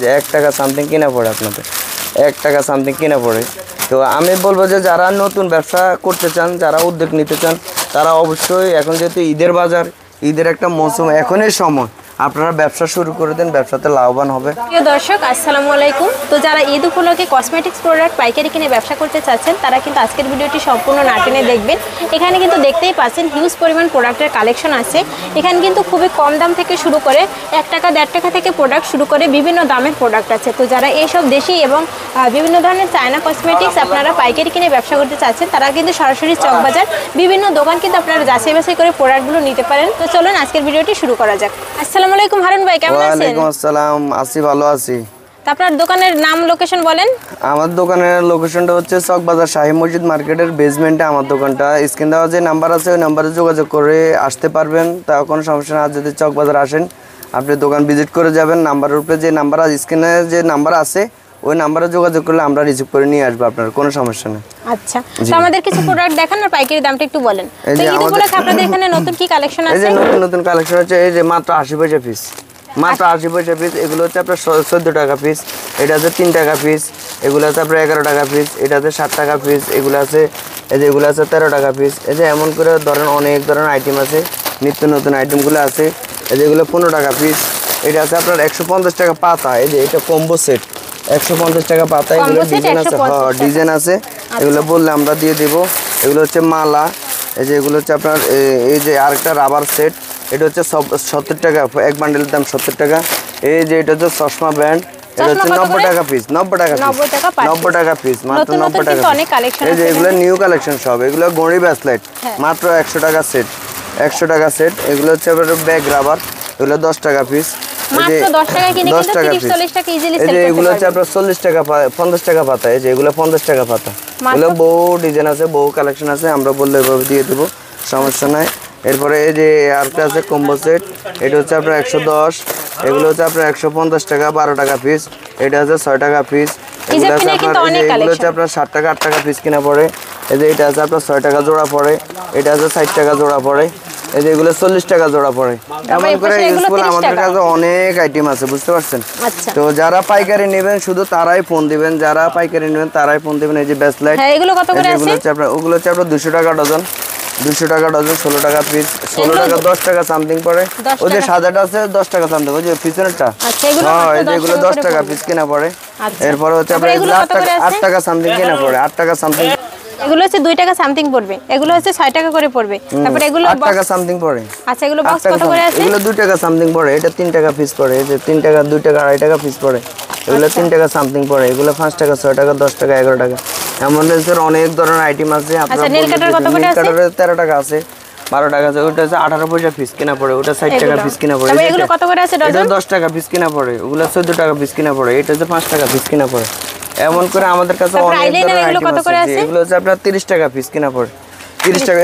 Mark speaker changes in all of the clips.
Speaker 1: যে 1 টাকা সামথিং কিনা পড়ে আপনাদের, 1 টাকা সামথিং কিনা পড়ে। তো আমি বলবো যে যারা নতুন ব্যবসা করতে চান, যারা উদ্যোগ নিতে চান, তারা অবশ্যই এখন যেহেতু ঈদের বাজার, ঈদের একটা মৌসুম, এখনই সময় আপনারা ব্যবসা শুরু করে দেন, ব্যবসাতে লাভবান হবে।
Speaker 2: প্রিয় দর্শক আসসালামু আলাইকুম। তো যারা ঈদ উপলক্ষে কসমেটিক্স প্রোডাক্ট পাইকারি কিনে ব্যবসা করতে চাচ্ছেন, তারা কিন্তু আজকের ভিডিওটি সম্পূর্ণ না টেনে দেখবেন। এখানে কিন্তু দেখতেই পাচ্ছেন হিউজ পরিমাণ প্রোডাক্টের কালেকশন আছে। এখানে কিন্তু খুবই কম দাম থেকে শুরু করে 1 টাকা 1.5 টাকা থেকে প্রোডাক্ট শুরু করে বিভিন্ন দামের প্রোডাক্ট আছে। তো যারা এইসব দেশি এবং বিভিন্ন ধরনের চায়না কসমেটিক্স আপনারা পাইকারি কিনে ব্যবসা করতে চাচ্ছেন, তারা কিন্তু সরাসরি চকবাজার বিভিন্ন দোকান কিন্তু আপনারা যাচাই বাছাই করে প্রোডাক্টগুলো নিতে পারেন। তো চলুন আজকের ভিডিওটি শুরু করা যাক। আসসালামু আলাইকুম হারুন ভাই, কেমন আছেন?
Speaker 1: ওয়ালাইকুম আসসালাম, আছি, ভালো আছি।
Speaker 2: আপনার দোকানের নাম, লোকেশন বলেন।
Speaker 1: আমার দোকানের লোকেশনটা হচ্ছে চকবাজার শাহী মসজিদ মার্কেটের বেসমেন্টে আমার দোকানটা। স্ক্রিন দেওয়া যে নাম্বার আছে ওই নাম্বারে যোগাযোগ করে আসতে পারবেন, তা কোনো সমস্যা না। যদি চকবাজার আসেন, আপনি দোকান ভিজিট করে যাবেন। নাম্বারের উপরে যে নাম্বার আছে, স্ক্রিনে যে নাম্বার আছে ওই নাম্বারে যোগাযোগ করলে আমরা রিসিভ করে নিয়ে আসবো, আপনার কোনো সমস্যা নেই।
Speaker 2: আচ্ছা, তো আমাদের কিছু প্রোডাক্ট দেখান আর পাইকারি দামটা একটু বলেন। তো ঈদ উপলক্ষে আপনাদের এখানে নতুন কি কালেকশন আছে?
Speaker 1: এই যে নতুন কালেকশন আছে, এই যে মাত্র 80 পয়সা পিস, মাত্র 80 পয়সা পিস। এগুলো হচ্ছে আপনার 14 টাকা পিস, এটা হচ্ছে 3 টাকা পিস, এগুলো হচ্ছে আপনার 11 টাকা পিস, এটা হচ্ছে 7 টাকা পিস, এগুলো আছে এই যে এগুলো আছে 13 টাকা পিস। এই যে এমন করে ধরেন অনেক ধরনের আইটেম আছে, নিত্য নতুন আইটেমগুলো আছে। এই যে এগুলো 15 টাকা পিস, এটা আছে আপনার 150 টাকা পাতা। এই যে এটা কম্বো সেট 150 টাকা পাতা। এগুলো ডিজাইন আছে, হ্যাঁ ডিজাইন আছে, এগুলো বললে আমরা দিয়ে দেবো। এগুলো হচ্ছে মালা। এই যে এগুলো হচ্ছে আপনার এই যে আরেকটা রাবার সেট, এটা হচ্ছে 70 টাকা, এক বান্ডেলের দাম 70 টাকা। এই যে এটা হচ্ছে চশমা ব্যান্ড, এটা হচ্ছে 90 টাকা পিস, 90 টাকা পিস, 90 টাকা পিস, মাত্র 90 টাকা। এই যে এগুলো নিউ কালেকশন সব, এগুলো গড়ি ব্যাসলাইট, মাত্র 100 টাকা সেট, 100 টাকা সেট। এগুলো হচ্ছে আপনার ব্যাগ রাবার, এগুলো 10 টাকা পিস।
Speaker 2: মাত্র 10 টাকা কিনে কিন্তু 30 40 টাকা ইজিলি সেল করতে পারবেন।
Speaker 1: এগুলো হচ্ছে আপনার 40 টাকা, 50 টাকা পাতা। এই যে এগুলো 50 টাকা পাতা। এগুলো বহু ডিজাইন আছে, বহু কালেকশন আছে, আমরা বললে এভাবে দিয়ে দেবো, সমস্যা নাই। এরপরে এই যে আরেকটা আছে কম্বো সেট, এটা হচ্ছে আপনার 110, এগুলো হচ্ছে আপনার 150 টাকা, 12 টাকা পিস। এটা হচ্ছে 6 টাকা পিস। এগুলো হচ্ছে আপনার 7 টাকা 8 টাকা পিস কিনা পড়ে। এই যে এটা আছে আপনার 6 টাকা জোড়া পড়ে, এটা আছে 60 টাকা জোড়া পড়ে। এই যে এগুলো 40 টাকা জোড়া পড়ে। এমন করে ইউজফুল আমাদের কাছে অনেক আইটেম আছে, বুঝতে পারছেন? তো যারা পাইকারি নেবেন শুধু তারাই ফোন দিবেন, যারা পাইকারি নেবেন তারাই ফোন দিবেন। এই যে ব্যাসলাইট,
Speaker 2: এগুলো কত করে আছে?
Speaker 1: এগুলো হচ্ছে আপনার 200 টাকা ডজন, 200 টাকা ডজন, 16 টাকা পিস, 16 টাকা 10 টাকা সামথিং পড়ে। ওই যে সাদাটা আছে 10 টাকা সামথিং, ওই যে পিছনেরটা, হ্যাঁ এই যে এগুলো 10 টাকা পিস কিনা পড়ে। এরপর হচ্ছে আপনার 8 টাকা সামথিং কিনা পড়ে, 8 টাকা সামথিং।
Speaker 2: এগুলো হচ্ছে 2 টাকা সামথিং পড়বে, এগুলো হচ্ছে 6 টাকা করে পড়বে। তারপর এগুলো
Speaker 1: 8 টাকা সামথিং পড়ে।
Speaker 2: আচ্ছা, এগুলো বক্স কত করে আছে?
Speaker 1: এগুলো 2 টাকা সামথিং পড়ে, এটা 3 টাকা পিস পড়ে। এই যে 3 টাকা, 2 টাকা, 2.5 টাকা পিস পড়ে। এগুলো 3 টাকা সামথিং পড়ে। এগুলো 5 টাকা, 6 টাকা, 10 টাকা, 11 টাকা। এমন রেঞ্জের অনেক ধরনের আইটেম আছে।
Speaker 2: আচ্ছা, নেল কাটার কত করে আছে?
Speaker 1: 13 টাকা আছে, 12 টাকা আছে, ওটা হচ্ছে 18 পয়সা পিস কিনা পড়ে, ওটা 60 টাকা পিস কিনা পড়ে।
Speaker 2: এগুলো কত করে আছে ডজন?
Speaker 1: এটা 10 টাকা পিস কিনা পড়ে, ওগুলো 14 টাকা পিস কিনা পড়ে, এটা হচ্ছে 5 টাকা পিস কিনা পড়ে। এমন করে আমাদের কাছে অনেক ধরনের আইটেম আছে। এগুলো হচ্ছে আপনার 30 টাকা পিস কিনা পড়ে, 30 টাকা।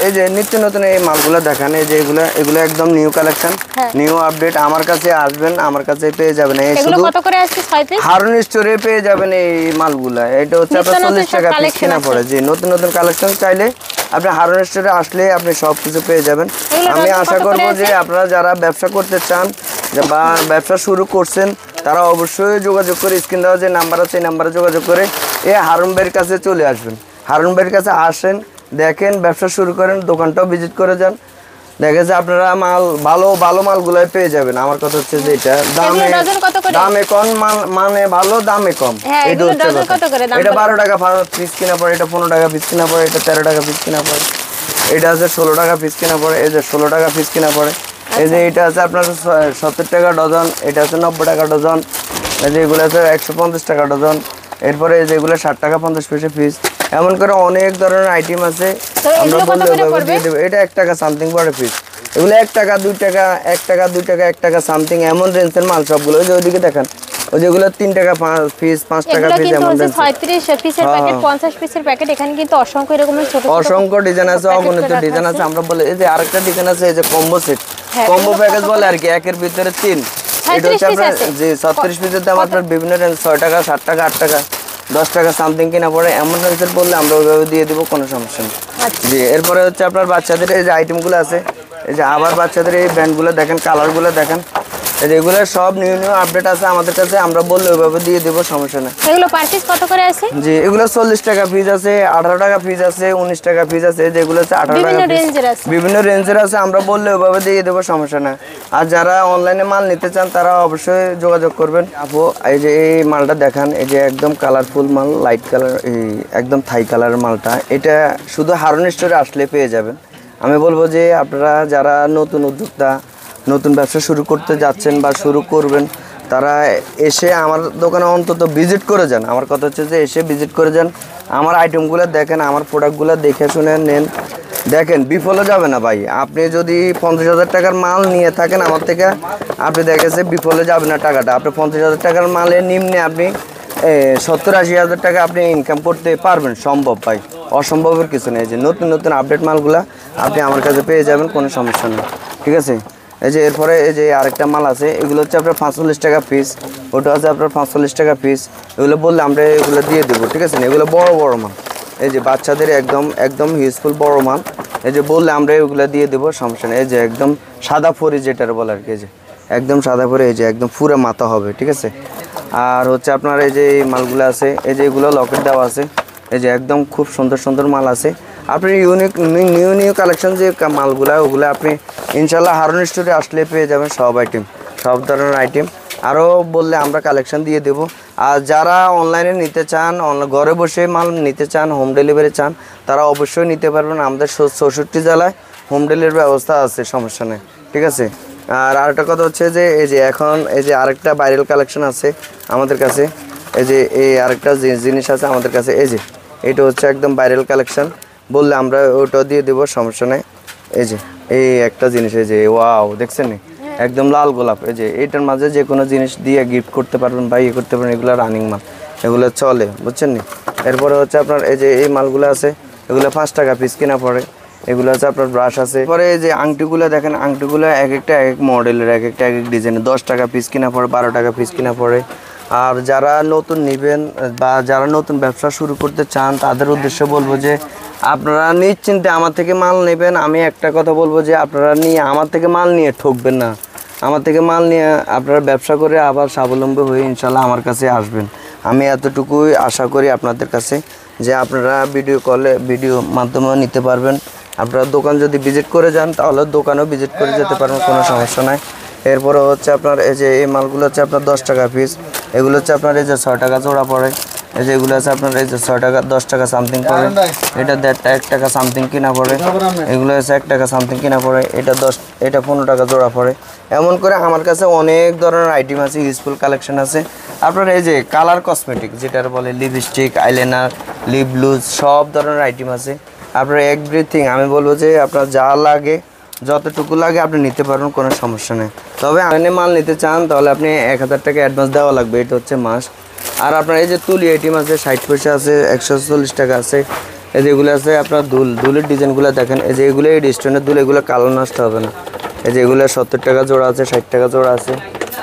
Speaker 1: এই যে নিত্য নতুন এই মালগুলো দেখান, এই যে এগুলো একদম নিউ কালেকশন, নিউ আপডেট। আমার কাছে আসবেন, আমার কাছে পেয়ে যাবেন। এই শুধু
Speaker 2: কত করে আছে? 6 পিস
Speaker 1: হারুন স্টোরে পেয়ে যাবেন এই মালগুলা। এটা হচ্ছে আপনার 40 টাকা পিস কিনা পড়ে। যে নতুন নতুন কালেকশন চাইলে আপনি হারুন স্টোরে আসলে আপনি সব কিছু পেয়ে যাবেন। আমি আশা করব যে আপনারা যারা ব্যবসা করতে চান বা ব্যবসা শুরু করছেন, তারা অবশ্যই যোগাযোগ করে, স্ক্রিন দেওয়া যে নাম্বার আছে এই নাম্বারে যোগাযোগ করে এই হারুন ভাইয়ের কাছে চলে আসবেন। হারুন ভাইয়ের কাছে আসেন, দেখেন, ব্যবসা শুরু করেন, দোকানটাও ভিজিট করে যান। দেখা যায় আপনারা ভালো মালগুলাই পেয়ে যাবেন। আমার কথা হচ্ছে যে এটা দামে কম, মানে ভালো দামে কম। এটা হচ্ছে এটা 12 টাকা পিস কিনা পড়ে, এটা 15 টাকা পিস কিনা পড়ে, এটা 13 টাকা পিস কিনা পড়ে, এটা আছে 16 টাকা পিস কিনা পড়ে, এই যে 16 টাকা পিস কিনা পড়ে। এই যে এটা আছে আপনার 70 টাকা ডজন, এটা আছে 90 টাকা ডজন। এই যে এগুলো আছে 150 টাকা ডজন। এরপরে এই যে এগুলো 60 টাকা 50 পয়সা পিস। এমন করে অনেক ধরনের আইটেম আছে, আমরা বললে দিয়ে দেবো। এটা 1 টাকা সামথিং পড়ে পিস। এগুলো 1 টাকা 2 টাকা, 1 টাকা 2 টাকা, 1 টাকা সামথিং, এমন রেঞ্জের মাল সবগুলো। ওই যে ওইদিকে দেখেন, ওই যেগুলো 3 টাকা পিস, 5 টাকা পিস, এমন রেঞ্জ।
Speaker 2: 36 পিসের প্যাকেট, 50 পিসের প্যাকেট। এখানে কিন্তু অসংখ্য এরকমের ছোট
Speaker 1: অসংখ্য ডিজাইন আছে, অগণিত ডিজাইন আছে। আমরা বলে এই যে আরেকটা ডিজাইন আছে, এই যে কম্বো সেট, কম্বো প্যাকেজ বলে আর কি, একের ভিতরে 3। এটা হচ্ছে আপনার যে 36 পিসের দাম আপনার বিভিন্ন রেঞ্জ, 6 টাকা, 7 টাকা, 8 টাকা, 10 টাকা সামথিং কিনা পড়ে। এমন রেঞ্জের বললে আমরা ওইভাবে দিয়ে দেবো, কোনো সমস্যা নেই। জি, এরপরে হচ্ছে আপনার বাচ্চাদের এই যে আইটেমগুলো আছে, এই যে আবার বাচ্চাদের এই ব্যান্ডগুলো দেখেন, কালারগুলো দেখেন, এগুলো সব নিউ আপডেট আছে আমাদের কাছে, আমরা বললে ওইভাবে দিয়ে দেবো, সমস্যা নেই।
Speaker 2: এগুলো পার পিস কত করে আছে?
Speaker 1: জি এগুলো 40 টাকা পিস আছে, 18 টাকা পিস আছে, 19 টাকা পিস আছে, যেগুলো আছে 18 টাকা বিভিন্ন রেঞ্জের আছে, আমরা বললে ওইভাবে দিয়ে দেবো, সমস্যা নেই। আর যারা অনলাইনে মাল নিতে চান তারা অবশ্যই যোগাযোগ করবেন। আপু এই যে এই মালটা দেখান, এই যে একদম কালারফুল মাল, লাইট কালার, এই একদম থাই কালারের মালটা, এটা শুধু হারুন স্টোরে আসলে পেয়ে যাবেন। আমি বলবো যে আপনারা যারা নতুন উদ্যোক্তা, নতুন ব্যবসা শুরু করতে যাচ্ছেন বা শুরু করবেন, তারা এসে আমার দোকানে অন্তত ভিজিট করে যান। আমার কথা হচ্ছে যে এসে ভিজিট করে যান, আমার আইটেমগুলো দেখেন, আমার প্রোডাক্টগুলো দেখে শুনে নেন। দেখেন বিফলে যাবে না ভাই। আপনি যদি 50,000 টাকার মাল নিয়ে থাকেন আমার থেকে, আপনি দেখেছে বিফলে যাবে না টাকাটা। আপনি 50,000 টাকার মালের নিম্নে আপনি 70-80 হাজার টাকা আপনি ইনকাম করতে পারবেন, সম্ভব ভাই, অসম্ভবের কিছু নেই। যে নতুন নতুন আপডেট মালগুলা আপনি আমার কাছে পেয়ে যাবেন, কোনো সমস্যা নেই, ঠিক আছে। এই যে এরপরে এই যে আরেকটা মাল আছে, এগুলো হচ্ছে আপনার 45 টাকা পিস, ওটা আছে আপনার 45 টাকা পিস। এগুলো বললে আমরা এগুলো দিয়ে দেবো, ঠিক আছে। এগুলো বড় বড় মাল, এই যে বাচ্চাদের একদম একদম ইউজফুল বড় মাল, এই যে বললে আমরা এগুলো দিয়ে দেবো, সমস্যা নেই। এই যে একদম সাদা ফরি যেটার বলে আর কি, এই যে একদম সাদা ফরি, এই যে একদম পুরো মাথা হবে, ঠিক আছে। আর হচ্ছে আপনার এই যে এই মালগুলো আছে, এই যে এগুলো লকেট দেওয়া আছে, এই যে একদম খুব সুন্দর সুন্দর মাল আছে। আপনি নিউ কালেকশন যে মালগুলো, ওগুলো আপনি ইনশাল্লাহ হারুন স্টোরে আসলে পেয়ে যাবেন সব আইটেম, সব ধরনের আইটেম। আরও বললে আমরা কালেকশন দিয়ে দেব। আর যারা অনলাইনে নিতে চান, ঘরে বসে মাল নিতে চান, হোম ডেলিভারি চান, তারা অবশ্যই নিতে পারবেন। আমাদের 64 জেলায় হোম ডেলিভারির ব্যবস্থা আছে, সমস্যা নেই, ঠিক আছে। আর আরেকটা কথা হচ্ছে যে এই যে এখন এই যে আরেকটা ভাইরাল কালেকশন আছে আমাদের কাছে, এই যে এই আরেকটা জিনিস আছে আমাদের কাছে, এই যে এটা হচ্ছে একদম ভাইরাল কালেকশন, বললে আমরা ওটাও দিয়ে দেবো, সমস্যা নেই। এই যে এই একটা জিনিস, এই যে ওয়াও দেখছেন নি, একদম লাল গোলাপ, এই যে এইটার মাঝে যে কোনো জিনিস দিয়ে গিফট করতে পারবেন বা ইয়ে করতে পারবেন, এগুলো রানিং মাল, এগুলো চলে, বুঝছেন নি। এরপরে হচ্ছে আপনার এই যে এই মালগুলো আছে, এগুলো 5 টাকা পিস কিনা পড়ে। এগুলো আছে আপনার ব্রাশ আছে। পরে এই যে আংটিগুলো দেখেন, আংটিগুলো এক একটা এক এক মডেলের, এক একটা এক এক ডিজাইনের, 10 টাকা পিস কিনা পড়ে, 12 টাকা পিস কিনা পড়ে। আর যারা নতুন নেবেন বা যারা নতুন ব্যবসা শুরু করতে চান, তাদের উদ্দেশ্যে বলবো যে আপনারা নিশ্চিন্তে আমার থেকে মাল নেবেন। আমি একটা কথা বলবো যে আপনারা আমার থেকে মাল নিয়ে ঠকবেন না। আমার থেকে মাল নিয়ে আপনারা ব্যবসা করে আবার স্বাবলম্বী হয়ে ইনশাল্লাহ আমার কাছে আসবেন। আমি এতটুকুই আশা করি আপনাদের কাছে, যে আপনারা ভিডিও মাধ্যমেও নিতে পারবেন। আপনারা দোকান যদি ভিজিট করে যান, তাহলে দোকানেও ভিজিট করে যেতে পারবেন, কোনো সমস্যা নাই। এরপরে হচ্ছে আপনার এই যে এই মালগুলো হচ্ছে আপনার 10 টাকা পিস, এগুলো হচ্ছে আপনার এই যে 6 টাকা জোড়া পড়ে। এই যে এগুলো আছে আপনার এই যে 6 টাকা, 10 টাকা সামথিং পড়ে। এটা 1 টাকা সামথিং কিনা পড়ে। এগুলো আছে 1 টাকা সামথিং কিনা পড়ে। এটা 15 টাকা জোড়া পড়ে। এমন করে আমার কাছে অনেক ধরনের আইটেম আছে, ইউজফুল কালেকশন আছে। আপনার এই যে কালার কসমেটিক যেটার বলে, লিপস্টিক, আইলাইনার, লিপ গ্লুজ, সব ধরনের আইটেম আছে। আপনার এভরিথিং আমি বলবো যে আপনার যা লাগে, যতটুকু লাগে আপনি নিতে পারবেন, কোনো সমস্যা নেই। তবে আপনি মাল নিতে চান তাহলে আপনি 1000 টাকা অ্যাডভান্স দেওয়া লাগবে, এটা হচ্ছে মাস্ট। আর আপনার এই যে তুলি আইটেম আছে, 60 পয়সা আছে, 140 টাকা আছে। এই যেগুলো আছে আপনার দুলের ডিজাইনগুলো দেখেন, এই যে এগুলো এই রেস্টুরেন্টের দুল, এগুলো কালো নষ্ট হবে না। এই যে এগুলো 70 টাকা জোড়া আছে, 60 টাকা জোড়া আছে।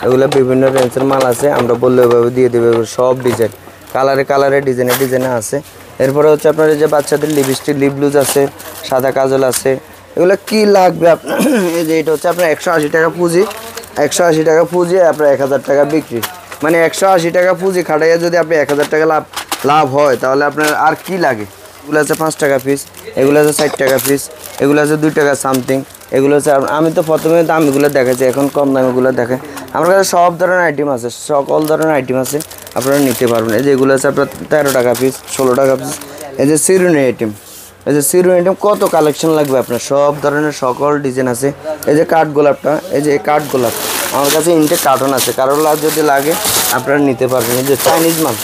Speaker 1: এগুলো বিভিন্ন রেঞ্জের মাল আছে, আমরা বললে ওইভাবে দিয়ে দেবে। সব ডিজাইন, কালারে ডিজাইনে আছে। এরপরে হচ্ছে আপনার এই যে বাচ্চাদের লিপস্টিক, লিপ গ্লুজ আছে, সাদা কাজল আছে। এগুলো কি লাগবে আপনার, এই যে এটা হচ্ছে আপনার 180 টাকা পুঁজি, 180 টাকা পুঁজি আপনার 1000 টাকা বিক্রি। মানে 180 টাকা পুঁজি খাটাইয়া যদি আপনি 1000 টাকা লাভ হয়, তাহলে আপনার আর কি লাগে। এগুলো আছে 5 টাকা পিস, এগুলো আছে 60 টাকা পিস, এগুলো আছে 2 টাকা সামথিং। এগুলো হচ্ছে আমি তো প্রথমে দামিগুলো দেখাচ্ছি, এখন কম দামিগুলো দেখে। আমার কাছে সব ধরনের আইটেম আছে, সকল ধরনের আইটেম আছে, আপনারা নিতে পারবেন। এই যে এগুলো আছে আপনার 13 টাকা পিস, 16 টাকা পিস। এই যে সিরুনি আইটেম, এই যে সিরুনি আইটেম কত কালেকশন লাগবে আপনার, সব ধরনের সকল ডিজাইন আছে। এই যে কাঠ গোলাপটা, এই যে কাঠ গোলাপ আমার কাছে ইনটেক কার্টন আছে, কারোর যদি লাগে আপনারা নিতে পারবেন। এই যে চাইনিজ মাল,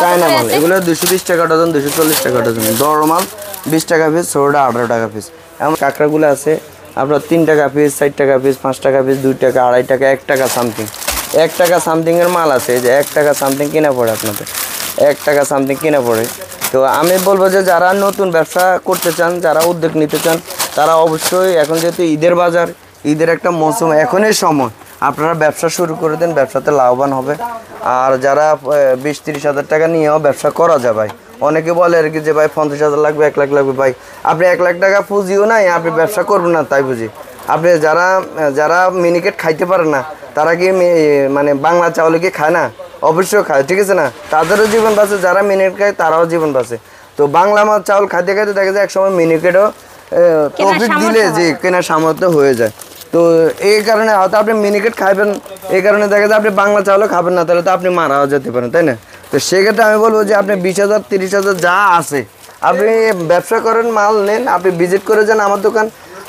Speaker 1: চায়না মাল, এগুলো 220 টাকা ডজন, 240 টাকা ডজন। বড় মাল 20 টাকা পিস, ছোটোটা 18 টাকা পিস। এমন কাঁকড়াগুলো আছে আপনার 3 টাকা পিস, 60 টাকা পিস, 5 টাকা পিস, 2 টাকা, 2.5 টাকা, 1 টাকা সামথিং। 1 টাকা সামথিংয়ের মাল আছে, এই যে 1 টাকা সামথিং কিনা পড়ে আপনাদের, 1 টাকা সামথিং কিনা পড়ে। তো আমি বলবো যে যারা নতুন ব্যবসা করতে চান, যারা উদ্যোগ নিতে চান, তারা অবশ্যই এখন যেহেতু ঈদের বাজার, ঈদের একটা মৌসুম, এখনই সময় আপনারা ব্যবসা শুরু করে দেন, ব্যবসাতে লাভবান হবে। আর যারা 20-30 হাজার টাকা নিয়েও ব্যবসা করা যায় ভাই, অনেকে বলে আর কি যে ভাই 50,000 লাগবে, 1 লাখ লাগবে। ভাই আপনি 1 লাখ টাকা পুঁজিও নাই, আপনি ব্যবসা করবেন না তাই বুঝি। আপনি যারা মিনিকেট খাইতে পারেন না, তারা কি মানে বাংলা চাউল কি খায় না? অবশ্যই খায়, ঠিক আছে না? তাদেরও জীবন বাঁচে, যারা মিনিকেট খায় তারাও জীবন বাঁচে। তো বাংলা চাউল খাইতে খাইতে দেখা যায় একসময় মিনিকেটও তৌফিক দিলে যে কেনার সামর্থ্য হয়ে যায়। তো এই কারণে হয়তো আপনি মিনিকেট খাবেন, এই কারণে দেখা যায় আপনি বাংলা চাউলও খাবেন না, তাহলে তো আপনি মারাও যেতে পারেন, তাই না? তো সেক্ষেত্রে আমি বলবো যে আপনি 20,000 30,000 যা আছে আপনি ব্যবসা করেন, মাল নেন, আপনি ভিজিট করে যান আমার দোকান,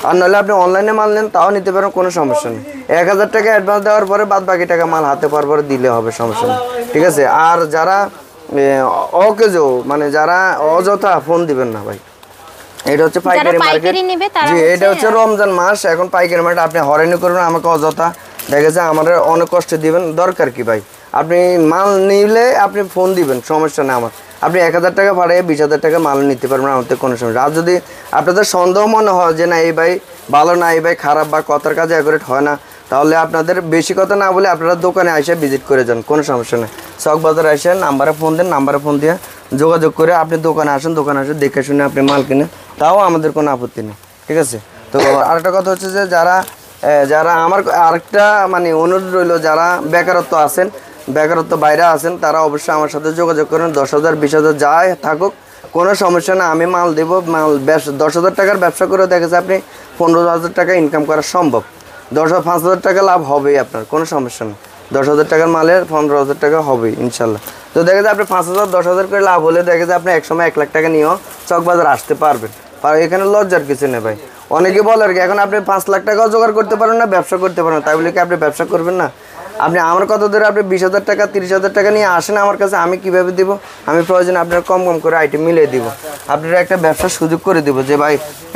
Speaker 1: আর নাহলে আপনি অনলাইনে মাল নেন, তাও নিতে পারেন, কোনো সমস্যা নেই। 1,000 টাকা অ্যাডভান্স দেওয়ার পরে বাদ বাকি টাকা মাল হাতে পাওয়ার পরে দিলে হবে, সমস্যা নেই, ঠিক আছে? আর যারা অকেজো মানে যারা অযথা ফোন দিবেন না ভাই, এটা হচ্ছে পাইকারি মার্কেট। জি, এটা হচ্ছে রমজান মাস, এখন পাইকারি মার্কেট, আপনি হয়রানি করবেন আমাকে অযথা, দেখেছে আমাদের অনেক কষ্ট দিবেন, দরকার কি ভাই? আপনি মাল নিলে আপনি ফোন দিবেন, সমস্যা নেই আমার। আপনি 1,000 টাকা ভাড়ায় 20,000 টাকা মাল নিতে পারবেন, আমাদের কোনো সমস্যা। আর যদি আপনাদের সন্দেহ মনে হয় যে না এই ভাই ভালো না, এই ভাই খারাপ, বা কথার কাজে অ্যাকুরেট হয় না, তাহলে আপনাদের বেশি কথা না বলে আপনারা দোকানে এসে ভিজিট করে যান, কোনো সমস্যা নেই। চক বাজারে আসেন, নাম্বারে ফোন দেন, নাম্বারে ফোন দিয়ে যোগাযোগ করে আপনি দোকানে আসেন, দোকানে আসে দেখে শুনে আপনি মাল কিনে, তাও আমাদের কোনো আপত্তি নেই, ঠিক আছে? তো আরেকটা কথা হচ্ছে যে যারা আমার আরেকটা মানে অনুরোধ রইল, যারা বেকারত্ব আছেন, বেকারত্ব বাইরে আছেন, তারা অবশ্যই আমার সাথে যোগাযোগ করেন। 10,000 20,000 যাই থাকুক, কোনো সমস্যা না, আমি মাল দেবো। মাল 10,000 টাকার ব্যবসা করে দেখেছে আপনি 15,000 টাকা ইনকাম করা সম্ভব, 5,000 টাকা লাভ হবেই আপনার, কোনো সমস্যা নেই। 10,000 টাকার মালের 15,000 টাকা হবেই ইনশাল্লাহ। তো দেখা যায় আপনি 5,000 10,000 করে লাভ হলে দেখা যায় আপনি একসময় 1 লাখ টাকা নিয়েও চক বাজার আসতে পারবেন। আর এখানে লজ্জার কিছু নেই ভাই। অনেকে বলে আর কি, এখন আপনি 5 লাখ টাকাও জোগাড় করতে পারেন না, ব্যবসা করতে পারেন, তাই বলে কি আপনি ব্যবসা করবেন না? আপনি আমার কত ধরে আপনি 20,000 টাকা 30,000 টাকা নিয়ে আসেন আমার কাছে, আমি কিভাবে দিব? আমি প্রয়োজনে আপনার কম কম করে আইটেম মিলিয়ে দিব, আপনারা একটা ব্যবসার সুযোগ করে দিব যে ভাই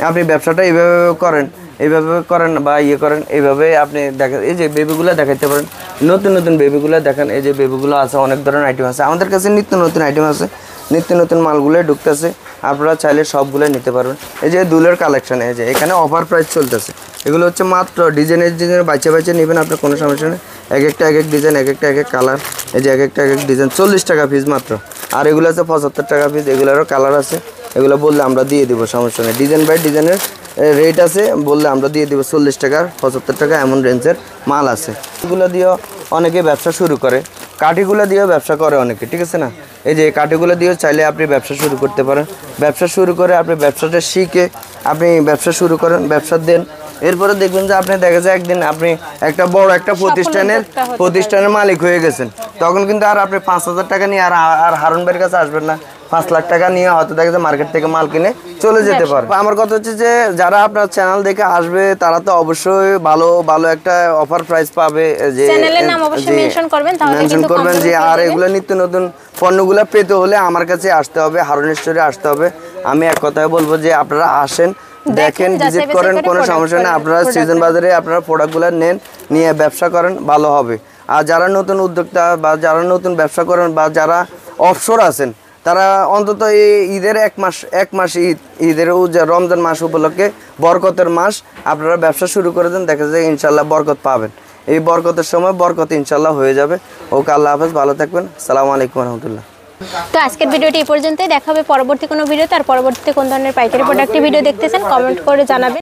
Speaker 1: আপনি ব্যবসাটা এইভাবে করেন, এইভাবে করেন, বা ইয়ে করেন, এইভাবে আপনি দেখেন। এই যে বেবিগুলো দেখাইতে পারেন, নতুন নতুন বেবিগুলো দেখেন, এই যে বেবিগুলো আছে, অনেক ধরনের আইটেম আছে আমাদের কাছে, নিত্য নতুন আইটেম আছে, নিত্য নতুন মালগুলো ঢুকতেছে, আপনারা চাইলে সবগুলো নিতে পারবেন। এই যে দুলের কালেকশন, এই যে এখানে অফার প্রাইস চলতেছে, এগুলো হচ্ছে মাত্র ডিজাইনের বাচ্চা বাচ্চা নেবেন, আপনার কোনো সমস্যা নেই। এক একটা এক এক ডিজাইন, এক একটা এক এক কালার, এই যে এক একটা এক এক ডিজাইন 40 টাকা পিস মাত্র। আর এগুলো আছে 75 টাকা পিস, এগুলোরও কালার আছে, এগুলো বললে আমরা দিয়ে দিব, সমস্যা নেই। ডিজাইন বাই ডিজাইনের রেট আছে, বললে আমরা দিয়ে দিব 40 টাকা 75 টাকা, এমন রেঞ্জের মাল আছে। এগুলো দিয়েও অনেকে ব্যবসা শুরু করে, কাঠিগুলো দিয়েও ব্যবসা করে অনেকে, ঠিক আছে না? এই যে কাঠিগুলো দিয়েও চাইলে আপনি ব্যবসা শুরু করতে পারেন। ব্যবসা শুরু করে আপনি ব্যবসাটা শিখে আপনি ব্যবসা শুরু করেন, ব্যবসা দেন, এরপরে দেখবেন যে আপনি দেখা যায় একদিন আপনি একটা বড় একটা প্রতিষ্ঠানের মালিক হয়ে গেছেন, তখন কিন্তু আর আপনি 5,000 টাকা নিয়ে আর হারুন ভাইয়ের কাছে আসবেন না, 5 লাখ টাকা নিয়ে হয়তো দেখা যায় মার্কেট থেকে মাল কিনে চলে যেতে পারে। আমার কথা হচ্ছে যে যারা আপনার চ্যানেল দেখে আসবে তারা তো অবশ্যই ভালো ভালো একটা অফার প্রাইস পাবে, যে মেনশন করবেন যে আর এগুলো নিত্য নতুন পণ্যগুলো পেতে হলে আমার কাছে আসতে হবে, হারুন স্টোরে আসতে হবে। আমি এক কথায় বলবো যে আপনারা আসেন, দেখেন, ভিজিট করেন, কোনো সমস্যা নেই। আপনারা সিজন বাজারে আপনারা প্রোডাক্টগুলো নেন, নিয়ে ব্যবসা করেন, ভালো হবে। আর যারা নতুন উদ্যোক্তা বা যারা নতুন ব্যবসা করেন বা যারা অফশোর আছেন, তারা অন্তত এই ঈদের এক মাস ঈদের রমজান মাস উপলক্ষে বরকতের মাস, আপনারা ব্যবসা শুরু করে দেন, দেখা যায় ইনশাল্লাহ বরকত পাবেন। এই বরকতের সময় বরকত ইনশাল্লাহ হয়ে যাবে। ওকে, আল্লাহ হাফেজ, ভালো থাকবেন, আসসালামু আলাইকুম রহমতুল্লাহ।
Speaker 2: তো আজকের ভিডিওটি এই পর্যন্তই, দেখা হবে পরবর্তী কোনো ভিডিওতে। আর পরবর্তীতে কোন ধরনের পাইকারি প্রোডাক্টের ভিডিও দেখতে চান কমেন্ট করে জানাবেন।